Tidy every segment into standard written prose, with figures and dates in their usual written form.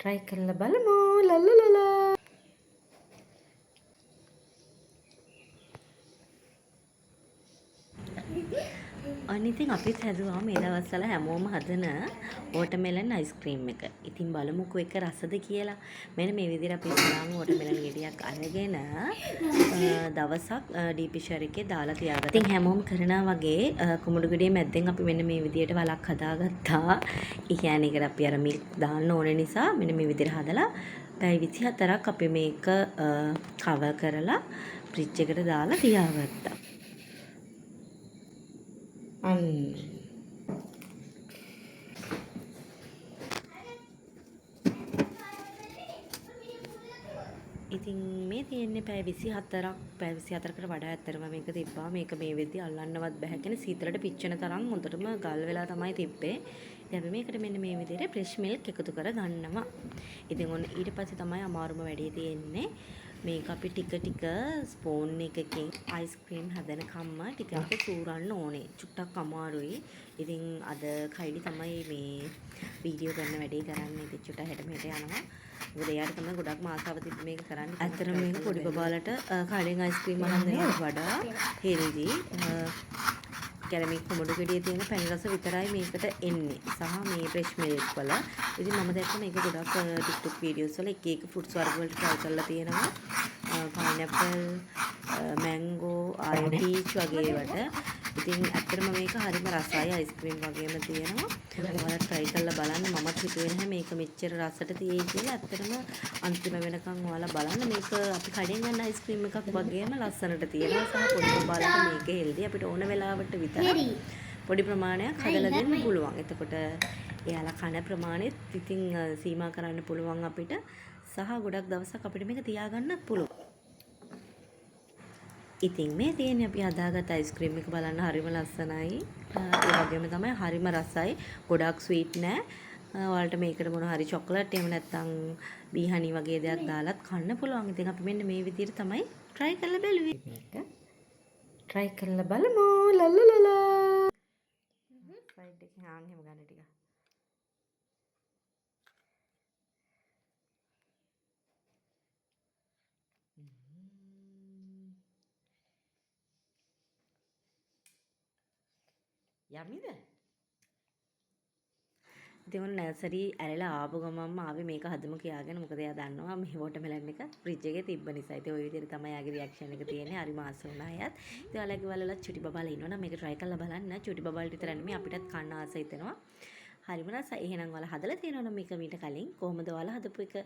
try කරලා බලමු. ලලලලා. අනිතින් අපිත් හැදුවා මේ දවස්වල හැමෝම හදන වෝටර්මෙලන් අයිස්ක්‍රීම් එක. ඉතින් බලමුකෝ ඒක රසද කියලා. මෙන්න මේ විදිහට අපි ඉස්සරහම වෝටර්මෙලන් ගෙඩියක් අරගෙන දවසක් ඩීප් ෆ්‍රීසර් එකේ දාලා තියාගත්තා. ඉතින් හැමෝම කරනා වගේ කුමුඩු ගෙඩිය මැද්දෙන් අපි මෙන්න මේ විදිහට වලක් හදාගත්තා. ඒ කියන්නේ ඒකට අපි අර මිල්ක් දාන්න ඕන නිසා මෙන්න මේ විදිහට හදලා පැය 24ක් අපි මේක කවර් කරලා ෆ්‍රිජ් එකට දාලා තියාගත්තා. ඉතින් මේ තියෙන්නේ පැය 24ක් පැය 24කට වඩා ඇත්තරම මේක තිබ්බා. මේක මේ වෙද්දි අල්ලන්නවත් බෑ. කියන්නේ සීතලට පිච්චෙන තරම් හොඳටම ගල් වෙලා තමයි තිබ්බේ. ඉතින් අපි මේකට මෙන්න මේ විදිහට ෆ්‍රෙෂ් මිල්ක් එකතු කර ගන්නවා. ඉතින් ඔන්න ඊට පස්සේ තමයි අමාරුම වැඩේ තියෙන්නේ. මේක අපි ටික ටික ස්පූන් එකකින් අයිස්ක්‍රීම් හදන කම්ම ටික ටික සූරන්න ඕනේ. චුට්ටක් අමාරුයි. ඉතින් අද කයිලි තමයි මේ වීඩියෝ කරන වැඩේ කරන්නේ. ඉතින් චුට්ට හෙට මෙහෙට යනවා. මොකද එයාට තමයි ගොඩක්ම ආසාව තිබ්බ මේක කරන්න. ඇත්තටම මේක පොඩි බබාලට කලින් අයිස්ක්‍රීම් අහන්නට වඩා හෙල්දි. කියන්නේ මේ කුමුඩු ගෙඩියේ තියෙන පැණි රස විතරයි මේකට එන්නේ. සහ මේ ෆ්‍රෙෂ් මිල්ක් වල. ඉතින් මම දැක්ක මේක ගොඩක් TikTok වීඩියෝස් වල එක එක ෆෘට්ස් වර්ග වලට try කරලා තියෙනවා. පයිනැපල්, මැංගෝ, ආයි පීච් වගේ ඒවට. ඉතින් ඇත්තටම මේක හරිම රසයි අයිස්ක්‍රීම් වගේම තියෙනවා. ඔයාලා try කරලා බලන්න. මමත් හිතුවේ නැහැ මේක මෙච්චර රසට තියෙයි කියලා. ඇත්තටම අන්තිම වෙනකන් ඔයාලා බලන්න. මේක අපි කඩෙන් ගන්න අයිස්ක්‍රීම් එකක් වගේම ලස්සනට තියෙනවා. සහ පොඩි බාලට මේක හෙල්දි. අපිට ඕන වෙලාවට විතරක් පොඩි ප්‍රමාණයක් හදලා දෙන්න පුළුවන්. එතකොට එයාලා කන ප්‍රමාණෙත් ඉතින් සීමා කරන්න පුළුවන් අපිට. සහ ගොඩක් දවසක් අපිට මේක තියාගන්නත් පුළුවන්. ඉතින් මේ තියෙන්නේ අපි හදාගත්ත අයිස්ක්‍රීම් එක බලන්න හරිම ලස්සනයි. ඒ වගේම තමයි හරිම රසයි. ගොඩක් ස්වීට් නෑ. ඔයාලට මේකට මොන හරි චොකලට් එහෙම නැත්නම් බී හනි වගේ දෙයක් දාලත් කන්න පුළුවන්. ඉතින් අපි මෙන්න මේ විදිහට තමයි try කරලා බැලුවේ. මේක try කරලා බලමු. ලලලලා. සයිඩ් එකේ හාන් එහෙම ගන්න ටික. යමිද? ඉතින් ඔන්න නර්සරි ඇරලා ආපු ගමන්ම ආවේ මේක හදමු කියාගෙන. මොකද එයා දන්නවා මේ වෝටර්මෙලන් එක ෆ්‍රිජ් එකේ තිබ්බ නිසා. ඉතින් ওই විදිහට තමයි යාගේ රියැක්ෂන් එක තියෙන්නේ. හරි මාස වුණා එයාත්. ඉතින් ඔයාලගේ වලල චුටි බබාලා ඉන්නවනම් මේක try කරලා බලන්න. චුටි බබාලට විතර නෙමෙයි අපිටත් කන්න ආස හිතෙනවා. හරිම රසයි. එහෙනම් ඔයාලා හදලා තියෙනවනම් මේක මීට කලින් කොහොමද ඔයාලා හදපු එක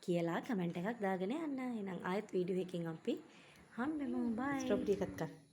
කියලා කමෙන්ට් එකක් දාගෙන යන්න. එහෙනම් ආයෙත් වීඩියෝ එකකින් අපි හම්බෙමු. බයි. ස්ට්‍රොබෙරි එකත් ගන්න.